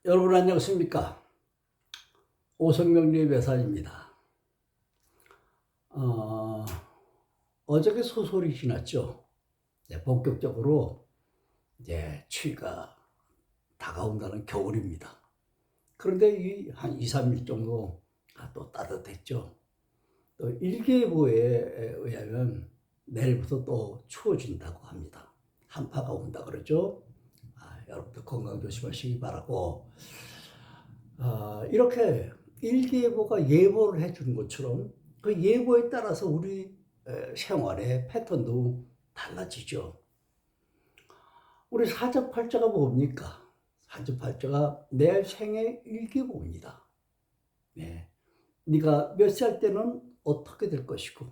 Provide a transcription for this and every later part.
여러분 안녕하십니까? 오성경리 매사입니다. 어저께 소설이 지났죠. 본격적으로 이제 추위가 다가온다는 겨울입니다. 그런데 한 2, 3일 정도 또 따뜻했죠. 또 일기예보에 의하면 내일부터 또 추워진다고 합니다. 한파가 온다 그러죠. 여러분들 건강 조심하시기 바라고, 이렇게 일기예보가 예보를 해주는 것처럼 그 예보에 따라서 우리 생활의 패턴도 달라지죠. 우리 사주팔자가 뭡니까? 사주팔자가 내 생의 일기예보입니다. 네. 네가 몇 살 때는 어떻게 될 것이고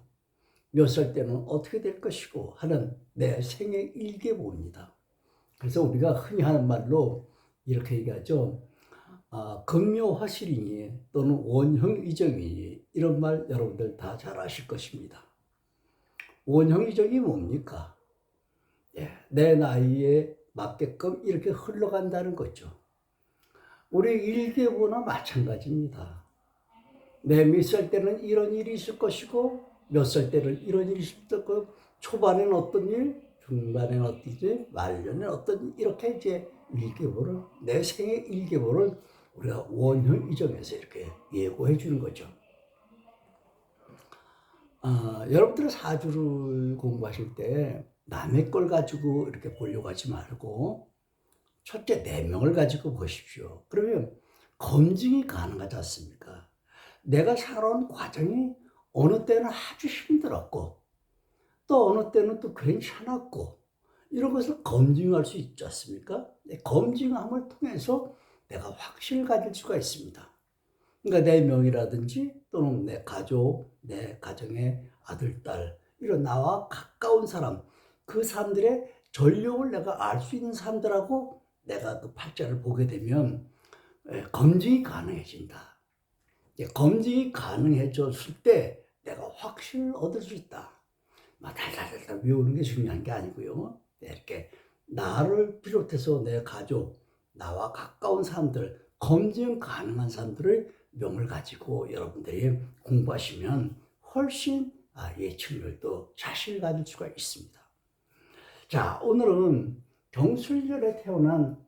몇 살 때는 어떻게 될 것이고 하는 내 생의 일기예보입니다. 그래서 우리가 흔히 하는 말로 이렇게 얘기하죠. 금묘화실이니 또는 원형이정이니 이런 말 여러분들 다 잘 아실 것입니다. 원형이정이 뭡니까? 내 나이에 맞게끔 이렇게 흘러간다는 거죠. 우리 일기예보나 마찬가지입니다. 내 몇 살 때는 이런 일이 있을 것이고 몇 살 때는 이런 일이 있을 것이고 초반에는 어떤 일, 중반에는 어떤 일, 말년에는 어떤 일, 이렇게 이제 일기예보를, 내 생의 일기예보를 우리가 원형 이정에서 이렇게 예고해 주는 거죠. 여러분들은 사주를 공부하실 때 남의 걸 가지고 이렇게 보려고 하지 말고 첫째 내명을 가지고 보십시오. 그러면 검증이 가능하지 않습니까? 내가 살아온 과정이 어느 때는 아주 힘들었고 또 어느 때는 또 괜찮았고 이런 것을 검증할 수 있지 않습니까? 검증함을 통해서 내가 확신을 가질 수가 있습니다. 그러니까 내 명이라든지 또는 내 가족, 내 가정의 아들, 딸, 이런 나와 가까운 사람, 그 사람들의 전력을 내가 알 수 있는 사람들하고 내가 그 팔자를 보게 되면 검증이 가능해진다. 검증이 가능해졌을 때 내가 확신을 얻을 수 있다. 달달달달 외우는 게 중요한 게 아니고요. 이렇게 나를 비롯해서 내 가족, 나와 가까운 사람들, 검증 가능한 사람들의 명을 가지고 여러분들이 공부하시면 훨씬 예측률도 자신을 가질 수가 있습니다. 자, 오늘은 경술년에 태어난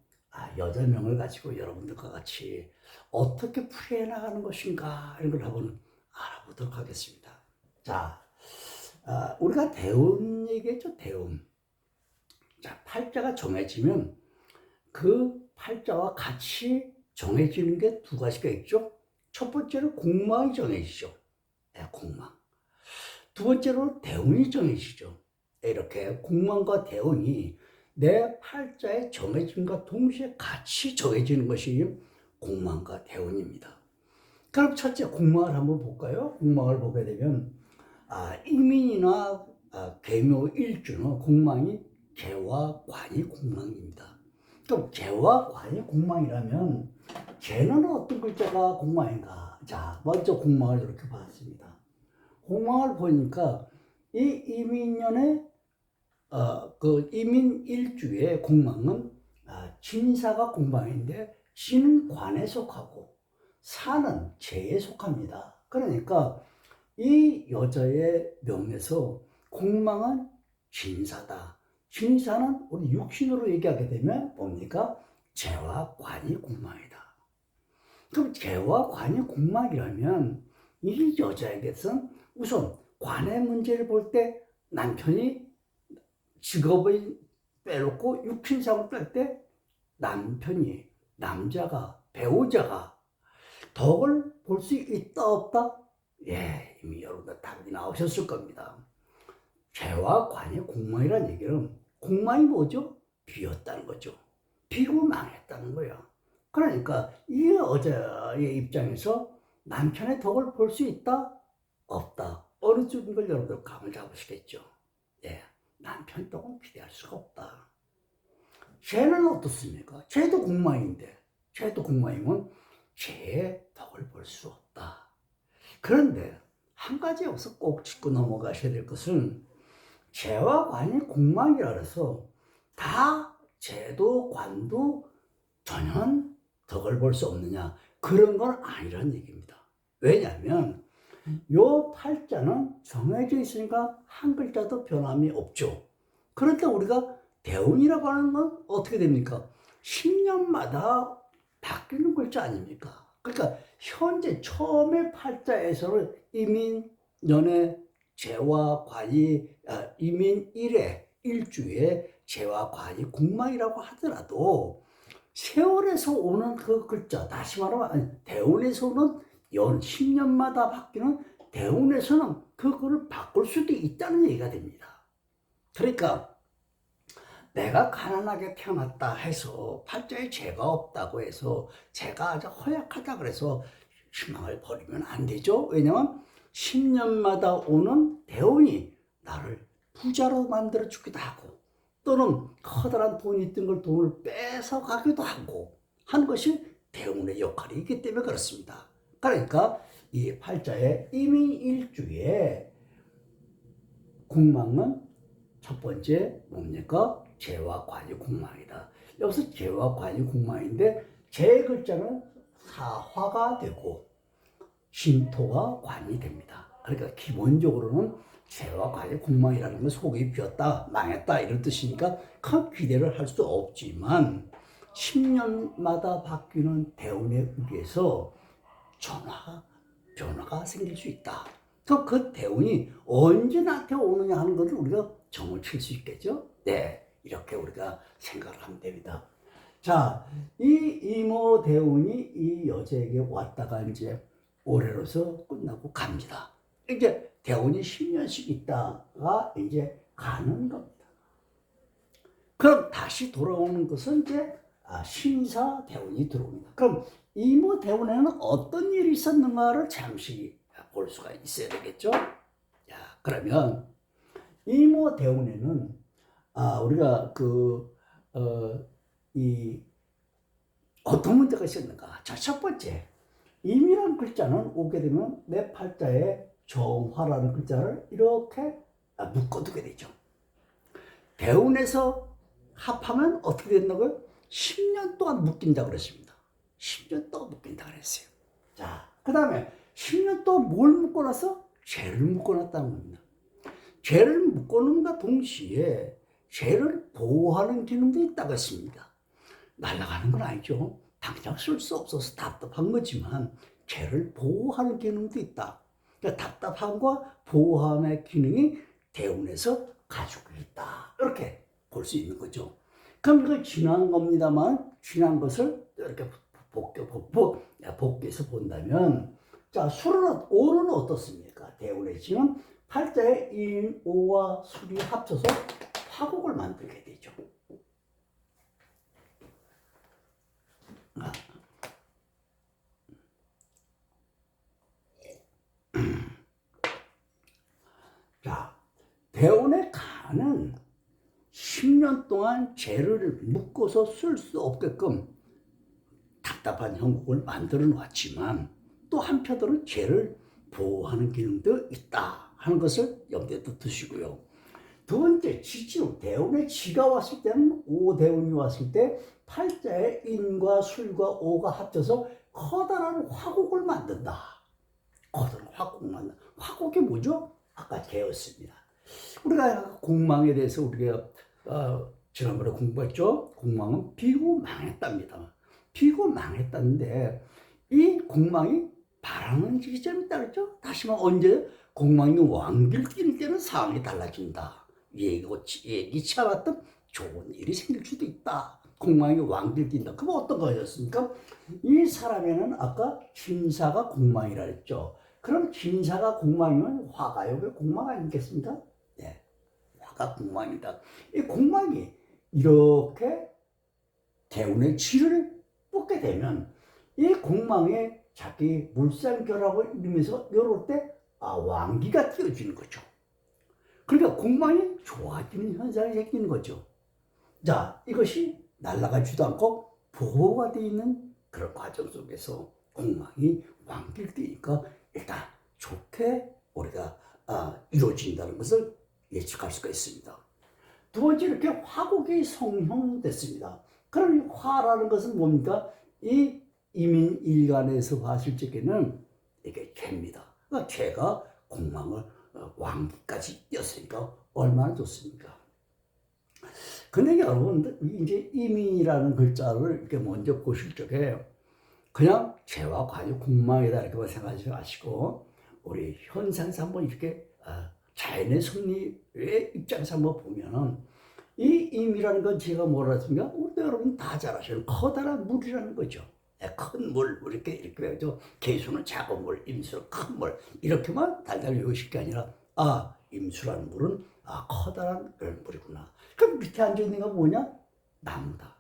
여자 명을 가지고 여러분들과 같이 어떻게 풀이해 나가는 것인가 이런 걸 한번 알아보도록 하겠습니다. 자, 우리가 대운 얘기했죠, 대운. 자, 팔자가 정해지면 그 팔자와 같이 정해지는 게 두 가지가 있죠. 첫 번째로 공망이 정해지죠. 공망. 두 번째로 대운이 정해지죠. 이렇게 공망과 대운이 내 팔자에 정해짐과 동시에 같이 정해지는 것이 공망과 대운입니다. 그럼 첫째 공망을 한번 볼까요? 공망을 보게 되면 이민이나 계묘 일주는 공망이 개와 관이 공망입니다. 그럼 개와 관이 공망이라면 개는 어떤 글자가 공망인가? 자, 먼저 공망을 이렇게 봤습니다. 공망을 보니까 이 이민년의 그 이민 일주의 공망은 진사가 공망인데 진은 관에 속하고 사는 재에 속합니다. 그러니까 이 여자의 명에서 공망은 진사다. 진사는 우리 육신으로 얘기하게 되면 뭡니까? 재와 관이 공망이다. 그럼 재와 관이 공망이라면 이 여자에게서는 우선 관의 문제를 볼 때 남편이 직업을 빼놓고 육신상을 뺄 때 남편이, 남자가, 배우자가 덕을 볼 수 있다 없다? 이미 여러분들 답이 나오셨을 겁니다. 재와 관이 공망이라는 얘기는 공망이 뭐죠? 비었다는 거죠. 비고 망했다는 거예요. 그러니까 이 여자의 입장에서 남편의 덕을 볼 수 있다? 없다. 어느 쪽인 걸 여러분들 감을 잡으시겠죠. 남편 덕은 기대할 수가 없다. 쟤는 어떻습니까? 쟤도 공망인데, 쟤도 공망이면 쟤의 덕을 볼 수 없다. 그런데 한 가지 여기서 꼭 짚고 넘어가셔야 될 것은 재와 관이 공망이라 해서 다 재도 관도 전혀 덕을 볼 수 없느냐? 그런 건 아니란 얘기입니다. 왜냐하면 요 팔자는 정해져 있으니까 한 글자도 변함이 없죠. 그런데 우리가 대운이라고 하는 건 어떻게 됩니까? 10년마다 바뀌는 글자 아닙니까? 그러니까 현재 처음에 팔자에서는 이민, 연애, 재화, 관이, 이민 1회, 일주에 재화, 관이, 궁망이라고 하더라도 세월에서 오는 그 글자, 다시 말하면 대운에서 오는 연 10년마다 바뀌는 대운에서는 그거를 바꿀 수도 있다는 얘기가 됩니다. 그러니까 내가 가난하게 태어났다 해서 팔자에 죄가 없다고 해서 제가 아주 허약하다 그래서 희망을 버리면 안 되죠. 왜냐하면 10년마다 오는 대운이 나를 부자로 만들어 주기도 하고 또는 커다란 돈이 있던 걸 돈을 뺏어 가기도 하고 하는 것이 대운의 역할이 있기 때문에 그렇습니다. 그러니까 이 팔자의 이민일주에 궁망은 첫 번째 뭡니까? 재와 관이 궁망이다. 여기서 재와 관이 궁망인데 재 글자는 사화가 되고 신토가 관이 됩니다. 그러니까 기본적으로는 재와 관이 궁망이라는 건 속이 비었다, 망했다 이런 뜻이니까 큰 기대를 할 수 없지만 10년마다 바뀌는 대운에 의해서 변화가 생길 수 있다. 그럼 그 대운이 언제 나한테 오느냐 하는 것을 우리가 점을 칠 수 있겠죠? 네, 이렇게 우리가 생각을 하면 됩니다. 자, 이 이모 대운이 이 여자에게 왔다가 이제 올해로서 끝나고 갑니다. 이제 대운이 10년씩 있다가 이제 가는 겁니다. 그럼 다시 돌아오는 것은 이제 신사 대운이 들어옵니다. 그럼 이모 대운에는 어떤 일이 있었는가를 잠시 볼 수가 있어야 되겠죠? 자, 그러면 이모 대운에는 우리가 어떤 문제가 있었는가? 자, 첫 번째, 임이라는 글자는 오게 되면 내 팔자에 정화라는 글자를 이렇게 묶어두게 되죠. 대운에서 합하면 어떻게 된다고요? 10년 동안 묶인다고 그랬습니다. 10년 동안 묶인다고 그랬어요. 자, 그 다음에 10년 동안 뭘 묶어놨어? 죄를 묶어놨다는 겁니다. 죄를 묶어놓음과 동시에 죄를 보호하는 기능도 있다고 했습니다. 날아가는 건 아니죠. 당장 쓸 수 없어서 답답한 거지만 죄를 보호하는 기능도 있다. 그러니까 답답함과 보호함의 기능이 대운에서 가지고 있다. 이렇게 볼 수 있는 거죠. 그럼 이거 지난 겁니다만 지난 것을 이렇게 복귀해서 본다면 자, 오는 어떻습니까? 대운의 지는 팔자에 인, 오와 술이 합쳐서 화곡을 만들게 되죠. 자, 대운의 간은 10년 동안 죄를 묶어서 쓸 수 없게끔 답답한 형국을 만들어 놨지만 또 한편으로는 죄를 보호하는 기능도 있다 하는 것을 염두에 두시고요. 두 번째, 지지로 대운에 지가 왔을 때는 오대운이 왔을 때 팔자에 인과 술과 오가 합쳐서 커다란 화곡을 만든다. 커다란 화곡 만든다. 화곡이 뭐죠? 아까 개였습니다. 우리가 공망에 대해서 우리가 지난번에 공부했죠. 공망은 비고 망했답니다. 비고 망했다는데 이 공망이 바라는 지점이 있다 그랬죠. 다시 말하면 언제 공망이 왕길 뛸 때는 상황이 달라진다. 예기치 않았던 좋은 일이 생길 수도 있다. 공망이 왕길 뛴다. 그럼 어떤 거였습니까? 이 사람에는 아까 신사가 공망이라 했죠. 그럼 신사가 공망이면 화가 여기 공망 아니겠습니까? 네, 화가 공망이다. 이 공망이 이렇게 대운의 지를 뽑게 되면 이 공망에 자기 물상결합을 이루면서 이럴 때 왕기가 띄어지는 거죠. 그러니까 공망이 좋아지는 현상이 생기는 거죠. 자, 이것이 날아가지도 않고 보호가 되어 있는 그런 과정 속에서 공망이 왕기를 띄니까 일단 좋게 우리가 이루어진다는 것을 예측할 수가 있습니다. 두 번째, 이렇게 화곡이 성형됐습니다. 그럼 화라는 것은 뭡니까? 이 이민 일간에서 봤을 적에는 이게 죄입니다. 그러니까 죄가 공망을 왕기까지 띄었으니까 얼마나 좋습니까? 근데 여러분 이제 이민이라는 글자를 이렇게 먼저 보실 적에 그냥 죄와 관유 공망이다 이렇게만 생각하지 마시고 우리 현상상 한번 이렇게 자연의 섭리의 입장에서 한번 보면은 이 임이라는 건 제가 뭐라 했습니까? 우리 여러분 다 잘 아시는 커다란 물이라는 거죠. 큰 물, 이렇게 해서 개수는 작은 물, 임수는 큰 물, 이렇게만 달달 외우실 게 아니라, 임수라는 물은, 커다란 그런 물이구나. 그럼 밑에 앉아있는 건 뭐냐? 나무다.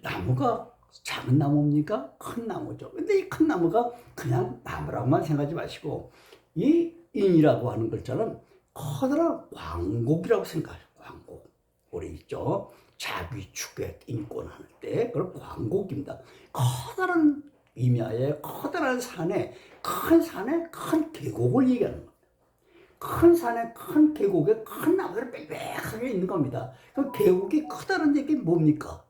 나무가 작은 나무입니까? 큰 나무죠. 근데 이 큰 나무가 그냥 나무라고만 생각하지 마시고, 이 인이라고 하는 글자는 커다란 광곡이라고 생각하세요. 광곡. 우리 있죠? 자기 축에 인권할 때 그런 광곡입니다. 커다란 임야에 커다란 산에 큰 계곡을 얘기하는 겁니다. 큰 산에 큰 계곡에 큰 나무들이 빽빽하게 있는 겁니다. 그 계곡이 크다는 얘기 뭡니까?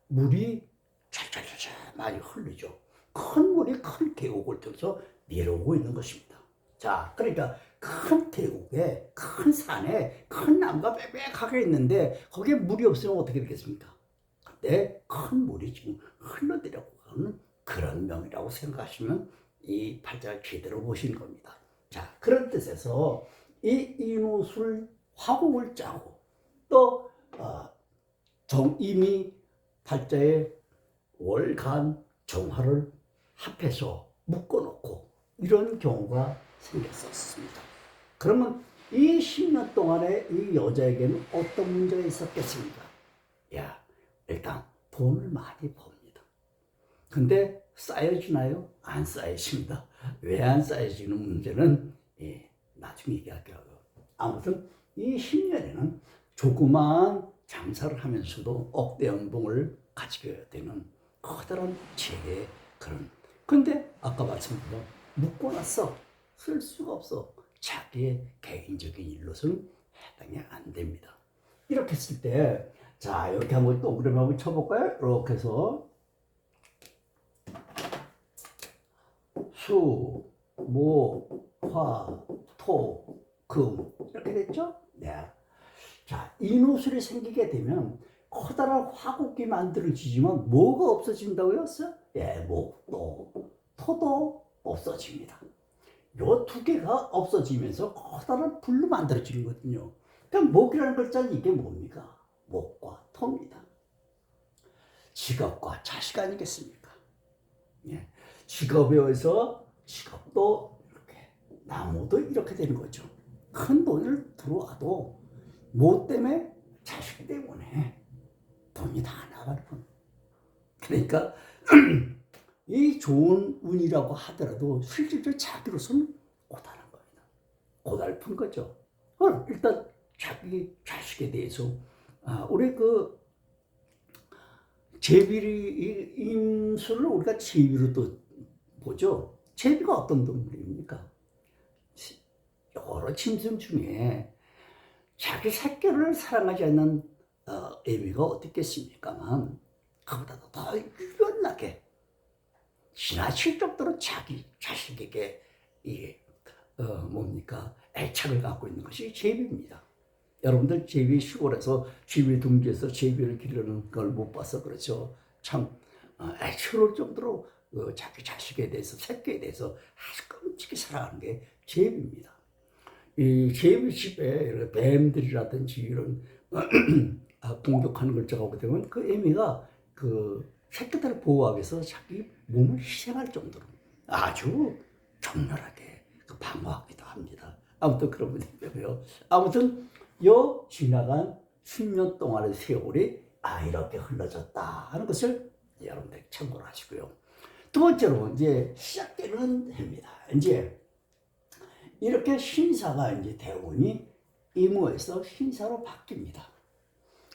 물이 찰찰찰찰 많이 흐르죠. 큰 물이 큰 계곡을 통해서 내려오고 있는 것입니다. 자, 그러니까 큰 계곡에 큰 산에 큰 나무가 빽빽하게 있는데 거기에 물이 없으면 어떻게 되겠습니까? 근데 큰 물이 지금 흘러내려고 하는 그런 명이라고 생각하시면 이 팔자를 제대로 보시는 겁니다. 자, 그런 뜻에서 이 인호술 화곡을 짜고 또 정임이 팔자에 월간 정화를 합해서 묶어놓고 이런 경우가 생겼었습니다. 그러면 이 10년 동안에 이 여자에게는 어떤 문제가 있었겠습니까? 일단 돈을 많이 법니다. 근데 쌓여지나요? 안 쌓여집니다. 왜 안 쌓여지는 문제는 나중에 얘기할게요. 아무튼 이 10년에는 조그마한 장사를 하면서도 억대 연봉을 가지게 되는 커다란 재의 그런. 근데 아까 말씀드린 묶어놨어. 쓸 수가 없어. 자기의 개인적인 일로서는 해당이 안 됩니다. 이렇게 했을 때, 자, 여기 한번 동그라미 한번 쳐볼까요? 이렇게 해서 수, 목, 화, 토, 금 이렇게 됐죠? 네. 자, 인호술이 생기게 되면 커다란 화곡이 만들어지지만 뭐가 없어진다고요? 목도, 토도 없어집니다. 요 두 개가 없어지면서 커다란 불로 만들어지는 거거든요. 그럼 목이라는 글자는 이게 뭡니까? 목과 토입니다. 직업과 자식 아니겠습니까? 직업에 의해서 직업도 이렇게, 나무도 이렇게 되는 거죠. 큰 돈을 들어와도 뭐 때문에? 자식 때문에 돈이 다 나가는 겁니다. 그러니까 이 좋은 운이라고 하더라도 실질적으로 자기로서는 고단한 겁니다. 고달픈 거죠. 일단 자기 자식에 대해서 우리 제비 임수를 우리가 제비로 또 보죠. 제비가 어떤 동물입니까? 여러 짐승 중에 자기 새끼를 사랑하지 않는 애미가 어디 있겠습니까만 그보다도 더 유연하게 지나칠 정도로 자기 자식에게 애착을 갖고 있는 것이 제비입니다. 여러분들 제비 시골에서 제비 둥지에서 제비를 기르는 걸 못 봐서 그렇죠. 참 애처로울 정도로 자기 자식에 대해서 새끼에 대해서 아주 끔찍히 사랑하는 게 제비입니다. 이 제비 집에 뱀들이라든지 이런 공격하는 글자가 오게 되면 그 애미가 그 새끼들을 보호하기 위해서 자기 몸을 희생할 정도로 아주 격렬하게 방어하기도 합니다. 아무튼 그런 분이 있고요. 아무튼 요 지나간 10년 동안의 세월이 이렇게 흘러졌다 하는 것을 여러분들 참고를 하시고요. 두 번째로 이제 시작되는 해입니다. 이제 이렇게 신사가 이제 대운이 임오에서 신사로 바뀝니다.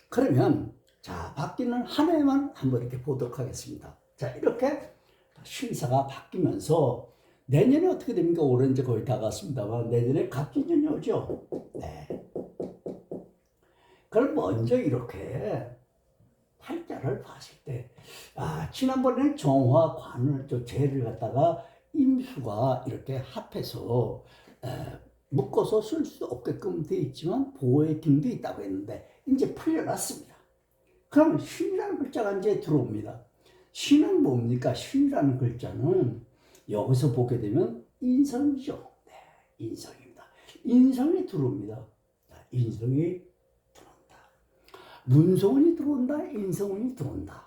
그러면 자, 바뀌는 한 해만 한번 이렇게 보도록 하겠습니다. 자, 이렇게 신사가 바뀌면서 내년에 어떻게 됩니까? 올해 이제 거의 다 갔습니다만 내년에 갑진년이 오죠. 네. 그럼 먼저 이렇게 팔자를 봤을 때, 지난번에는 정화, 관을, 재를 갖다가 임수가 이렇게 합해서 묶어서 쓸 수 없게끔 돼 있지만 보호의 기능도 있다고 했는데 이제 풀려났습니다. 그러면 신이라는 글자가 이제 들어옵니다. 신은 뭡니까? 신이라는 글자는 여기서 보게 되면 인성이죠. 네, 인성입니다. 인성이 들어옵니다. 인성이 들어온다. 문성운이 들어온다. 인성운이 들어온다.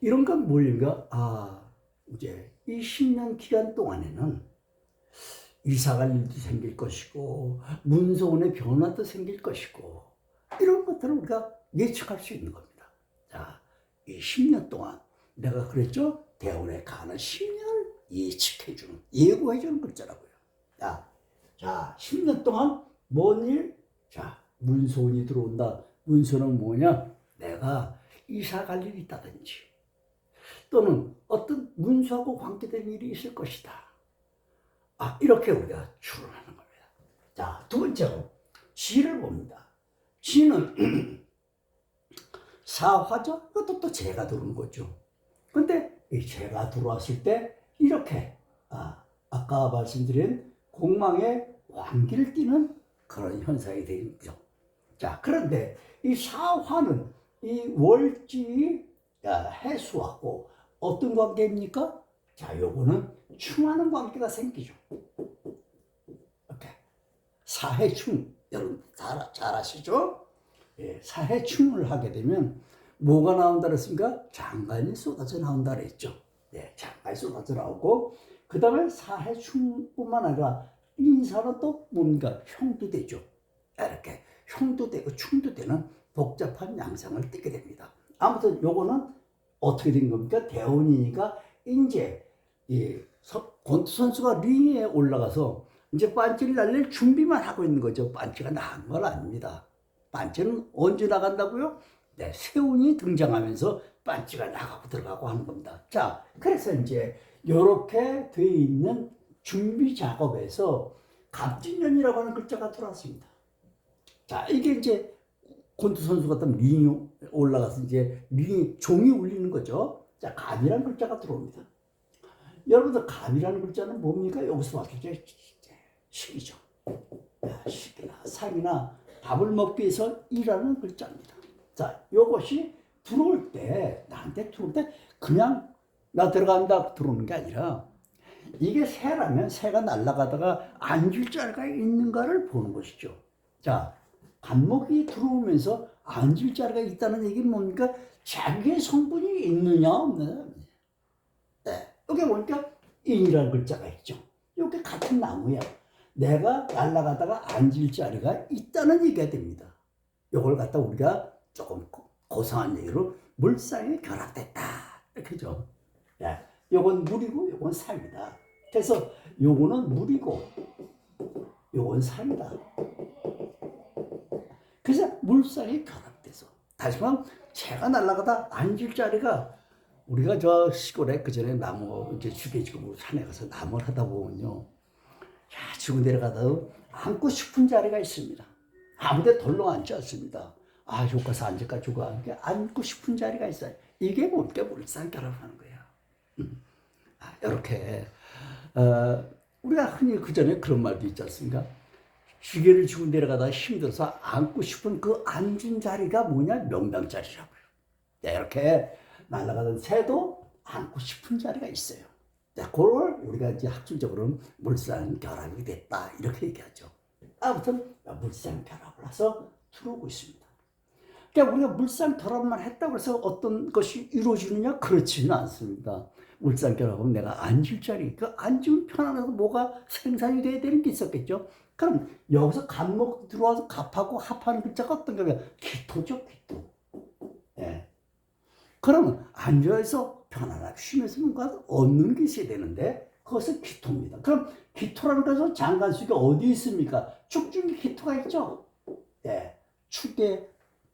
이런 건 뭘까? 이제 이 10년 기간 동안에는 이사갈 일도 생길 것이고 문서운의 변화도 생길 것이고 이런 것들을 우리가 예측할 수 있는 겁니다. 자, 이 10년 동안 내가 그랬죠? 대운에 가는 10년을 예측해주는, 예고해주는 글자라고요. 자, 10년 동안 뭔 일? 자, 문서운이 들어온다. 문서는 뭐냐? 내가 이사 갈 일이 있다든지 또는 어떤 문서하고 관계된 일이 있을 것이다. 이렇게 우리가 추론하는 겁니다. 자, 두 번째로 지를 봅니다. 지는 사화죠. 그것도 또 재가 들어오는 거죠. 근데 이 재가 들어왔을 때 이렇게 아까 말씀드린 공망에 완기를 띠는 그런 현상이 되는 거죠. 자, 그런데 이 사화는 이 월지 해수하고 어떤 관계입니까? 자, 요거는 충하는 관계가 생기죠. 이렇게 사해충, 여러분 잘 아시죠? 예, 사해충을 하게 되면 뭐가 나온다 그랬습니까? 장관이 쏟아져 나온다 그랬죠. 예, 장관이 쏟아져 나오고 그 다음에 사해충뿐만 아니라 인사는 또 뭔가 형도 되죠. 이렇게 형도 되고 충도 되는 복잡한 양상을 띠게 됩니다. 아무튼 요거는 어떻게 된 겁니까? 대운이니까 이제 권투 선수가 링에 올라가서 이제 반지를 날릴 준비만 하고 있는 거죠. 반지가 나간 건 아닙니다. 반지는 언제 나간다고요? 네, 세운이 등장하면서 반지가 나가고 들어가고 하는 겁니다. 자, 그래서 이제 이렇게 돼 있는 준비 작업에서 갑진년이라고 하는 글자가 들어왔습니다. 자, 이게 이제 권투 선수 같은 링이 올라가서 이제 링이 종이 울리는 거죠. 자, 갑이라는 글자가 들어옵니다. 여러분들 갑이라는 글자는 뭡니까? 여기서 봤을 때 식이죠. 식이나 상이나 밥을 먹기 위해서 일하는 글자입니다. 자, 이것이 들어올 때, 나한테 들어올 때 그냥 나 들어간다 들어오는 게 아니라 이게 새라면 새가 날아가다가 앉을 자리가 있는가를 보는 것이죠. 자, 간목이 들어오면서 앉을 자리가 있다는 얘기는 뭡니까? 자기의 성분이 있느냐 없느냐. 네, 여기 보니까 인이라는 글자가 있죠. 이게 같은 나무야. 내가 날아가다가 앉을 자리가 있다는 얘기가 됩니다. 이걸 갖다 우리가 조금 고상한 얘기로 물상에 결합됐다 이렇게죠. 네, 요건 물이고 요건 산이다. 그래서 요거는 물이고 요건 산이다. 그래서 물상에 결합돼서 다시 말하면 새가 날아가다 앉을 자리가 우리가 저 시골에 그 전에 나무 이제 죽여지고 산에 가서 나무를 하다 보면요, 지고 내려가다 앉고 싶은 자리가 있습니다. 아무데 덜렁 앉지 않습니다. 여기 가서 앉을까 저거 앉고 싶은 자리가 있어요. 이게 뭔가 물상 결합하는 거예요. 이렇게 우리가 흔히 그 전에 그런 말도 있지 않습니까? 기계를 지고 내려가다 힘들어서 앉고 싶은 그 앉은 자리가 뭐냐? 명당자리라고요. 이렇게 날아가던 새도 앉고 싶은 자리가 있어요. 그걸 우리가 이제 학술적으로는 물산 결합이 됐다 이렇게 얘기하죠. 아무튼 물산 결합을 해서 들어오고 있습니다. 그러니까 우리가 물산 결합만 했다고 해서 어떤 것이 이루어지느냐? 그렇지는 않습니다. 물산 결합은 내가 앉을 자리, 그 앉으면 편안해서 뭐가 생산이 돼야 되는 게 있었겠죠. 그럼 여기서 갑목 들어와서 갑하고 합하는 글자가 어떤 거냐? 기토죠, 기토. 예. 그러면 앉아서 편안하게 쉬면서 뭔가 얻는 게 있어야 되는데 그것은 기토입니다. 그럼 기토라는 것은 장간수가 어디 있습니까? 축중에 기토가 있죠. 예. 축의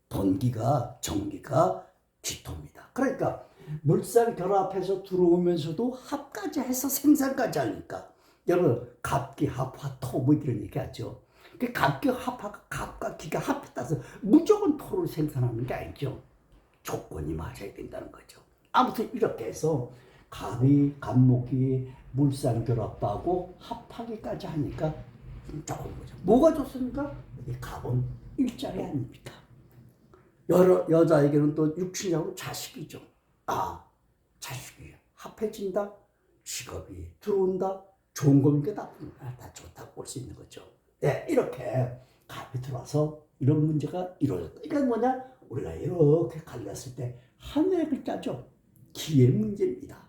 번기가 정기가 기토입니다. 그러니까 물산 결합해서 들어오면서도 합까지 해서 생산까지 하니까 여러분 갑기 합화 토 뭐 이런 얘기하죠. 그 갑기 합화가 갑과 기가 합에 따라서 무조건 토를 생산하는 게 아니죠. 조건이 맞아야 된다는 거죠. 아무튼 이렇게 해서 갑이 갑목이 물상결합하고 합하기까지 하니까 좋은 거죠. 뭐가 좋습니까? 이 갑은 일자리 아닙니까? 여자에게는 또 육친하고 자식이죠. 자식이 합해진다, 직업이 들어온다, 좋은 겁니까 나쁜 겁니까? 다 좋다고 볼 수 있는 거죠. 네, 이렇게 갑이 들어와서 이런 문제가 이루어졌다. 이게 뭐냐? 우리가 이렇게 갈렸을 때 하늘의 글자죠. 기의 문제입니다.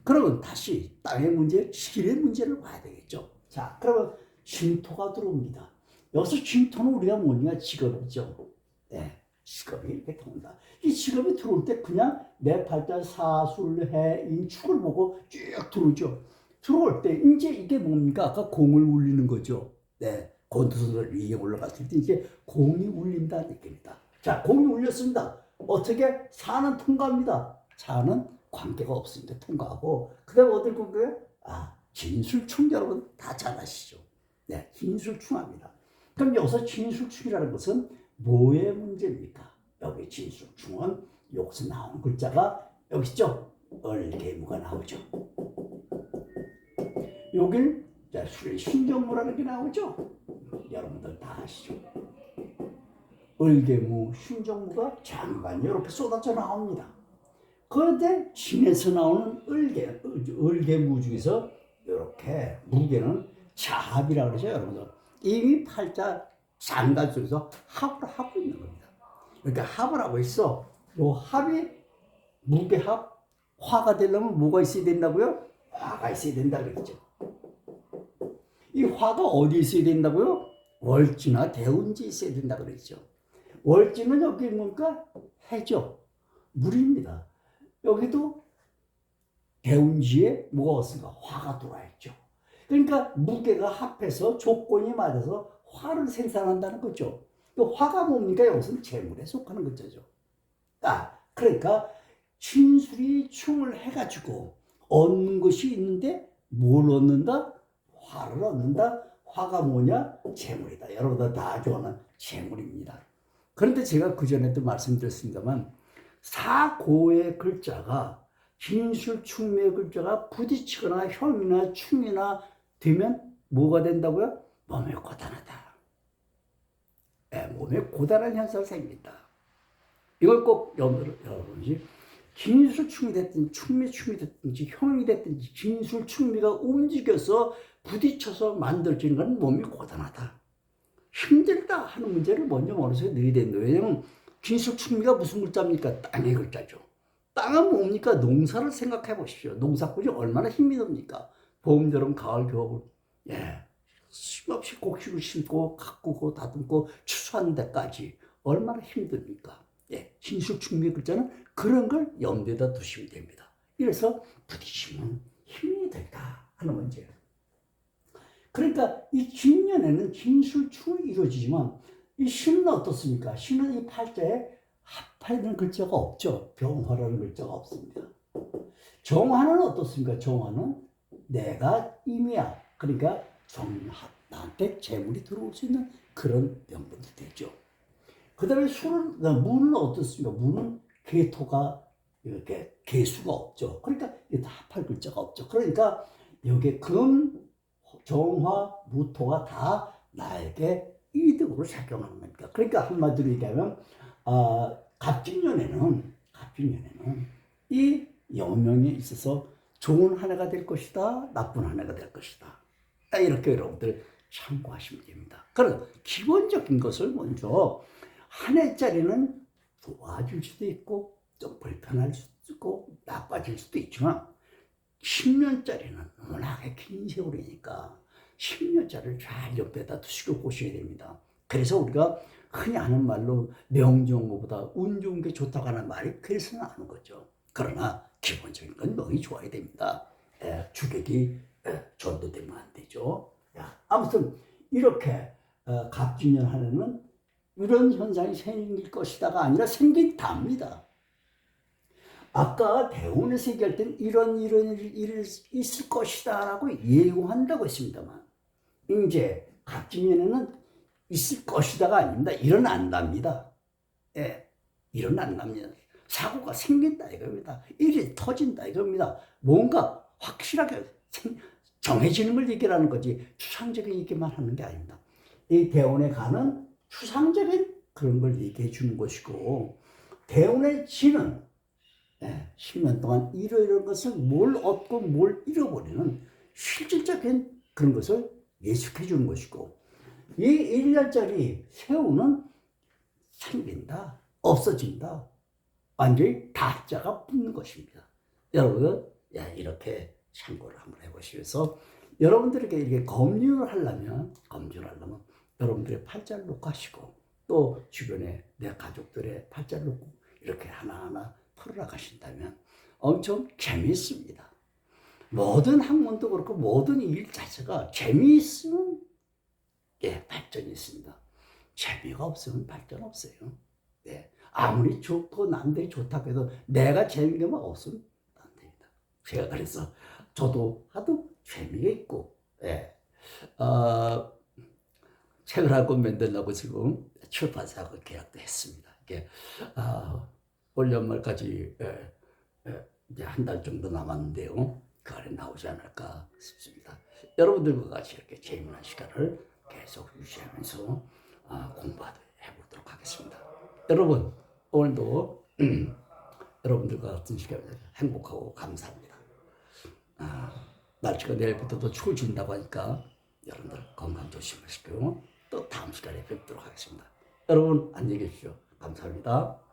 그러면 다시 땅의 문제, 실의 문제를 봐야 되겠죠. 자, 그러면 징토가 들어옵니다. 여기서 징토는 우리가 뭐냐? 직업이죠. 네, 직업이 이렇게 들어온다. 이 직업이 들어올 때 그냥 내 팔자 사술, 해, 인, 축을 보고 쭉 들어오죠. 들어올 때 이제 이게 뭡니까? 아까 공을 울리는 거죠. 네, 곤두선을 위에 올라갔을 때 이제 공이 울린다는 얘기입니다. 자, 공이 울렸습니다. 어떻게? 사는 통과합니다. 사는 관계가 없으니까 통과하고, 그 다음에 어딜 공부해요? 진술충 여러분 다 잘 아시죠? 네, 진술충합니다. 그럼 여기서 진술충이라는 것은 뭐의 문제입니까? 여기 진술충은 여기서 나온 글자가 여기 있죠? 을개무가 나오죠. 여길 순정무라는 게 나오죠? 여러분들 다 아시죠? 을개무, 순정무가 장관이 이렇게 쏟아져 나옵니다. 그런데 진에서 나오는 을개무 중에서 이렇게 무게는 자합이라고 그러죠, 여러분들. 이미 팔자 장관 속에서 합을 하고 있는 겁니다. 그러니까 합을 하고 있어. 이 합이 무게합, 화가 되려면 뭐가 있어야 된다고요? 화가 있어야 된다 그랬죠. 이 화가 어디 있어야 된다고요? 월지나 대운지 있어야 된다 그랬죠. 월지는 여기 뭡니까? 해죠. 물입니다. 여기도 대운지에 뭐가 없습니까? 화가 들어와 있죠. 그러니까 무게가 합해서 조건이 맞아서 화를 생산한다는 거죠. 또 화가 뭡니까? 여기서는 재물에 속하는 거죠. 그러니까 진술이 충을 해가지고 얻는 것이 있는데 뭘 얻는다? 화를 얻는다. 화가 뭐냐? 재물이다. 여러분들 다 좋아하는 재물입니다. 그런데 제가 그전에도 말씀드렸습니다만 사고의 글자가 진술충매의 글자가 부딪히거나 혐이나 충이나 되면 뭐가 된다고요? 몸에 고단하다. 네, 몸에 고단한 현상이 생긴다. 이걸 꼭 여러분이 진술충이 됐든지 충매충이 됐든지 혐이 됐든지 진술충매가 움직여서 부딪혀서 만들어지는 건 몸이 고단하다. 힘들다 하는 문제를 먼저 머릿속에 넣어야 된다. 왜냐하면 진술충매가 무슨 글자입니까? 땅의 글자죠. 땅은 뭡니까? 농사를 생각해 보십시오. 농사꾼이 얼마나 힘이 듭니까? 봄, 여름, 가을, 겨울, 쉼없이 곡식을 심고 가꾸고 다듬고 추수하는 데까지 얼마나 힘듭니까? 진술충매 글자는 그런 걸 염두에다 두시면 됩니다. 이래서 부딪히면 힘이 들다 하는 문제예요. 그러니까 이 진년에는 진술충이 이루어지지만 이 신은 어떻습니까? 신은 이 팔자에 합하는 글자가 없죠. 병화라는 글자가 없습니다. 정화는 어떻습니까? 정화는 내가 임야, 그러니까 나한테 재물이 들어올 수 있는 그런 명분이 되죠. 그 다음에 무는 어떻습니까? 무는 개토가 이렇게 개수가 없죠. 그러니까 합할 글자가 없죠. 그러니까 여기 금, 정화, 무토가 다 나에게 이득으로 작용하는 겁니다. 그러니까 한마디로 얘기하면 갑진년에는 이 여명에 있어서 좋은 한 해가 될 것이다, 나쁜 한 해가 될 것이다. 이렇게 여러분들 참고하시면 됩니다. 그럼 기본적인 것을 먼저 한 해짜리는 좋아질 수도 있고 좀 불편할 수도 있고 나빠질 수도 있지만 10년짜리는 워낙에 긴 세월이니까 10년짜리를 잘 옆에다 두시고 보셔야 됩니다. 그래서 우리가 흔히 하는 말로 명정보다 운 좋은 게 좋다고 하는 말이 그래서 나오는 거죠. 그러나 기본적인 건 명이 좋아야 됩니다. 주객이 전도되면 안 되죠. 아무튼 이렇게 갑진년 한 해는 이런 현상이 생길 것이다가 아니라 생긴답니다. 아까 대운에서 얘기할 때는 이런 일이 있을 것이다 라고 예고한다고 했습니다만 이제 갑진년에는 있을 것이다가 아닙니다. 일어난답니다. 일어난답니다. 사고가 생긴다 이겁니다. 일이 터진다 이겁니다. 뭔가 확실하게 정해지는 걸 얘기하는 거지 추상적인 얘기만 하는 게 아닙니다. 이 대운에 가는 추상적인 그런 걸 얘기해 주는 것이고, 대운의 지는 10년 동안 이런 것을 뭘 얻고 뭘 잃어버리는 실질적인 그런 것을 예측해 주는 것이고, 이 1년짜리 세우는 생긴다, 없어진다, 완전히 다자가 붙는 것입니다. 여러분, 이렇게 참고를 한번 해보시면서 여러분들에게 이렇게 검증을 하려면 여러분들의 팔자를 놓고 하시고, 또 주변에 내 가족들의 팔자를 놓고 이렇게 하나하나 풀어나가신다면 엄청 재미있습니다. 모든 학문도 그렇고 모든 일 자체가 재미있으면 발전이 있습니다. 재미가 없으면 발전 없어요. 아무리 좋고 남들이 좋다고 해도 내가 재미가 없으면 안 됩니다. 제가 그래서 저도 하도 재미가 있고, 책을 한 권 만들려고 지금 출판사하고 계약도 했습니다. 이게 올 연말까지 이제 한 달 정도 남았는데요. 그 안에 나오지 않을까 싶습니다. 여러분들과 같이 이렇게 재미난 시간을 계속 유지하면서 공부하도록 해보도록 하겠습니다. 여러분, 오늘도 여러분들과 같은 시간을 행복하고 감사합니다. 날씨가 내일부터 더 추워진다고 하니까 여러분들 건강 조심하시고 또 다음 시간에 뵙도록 하겠습니다. 여러분 안녕히 계십시오. 감사합니다.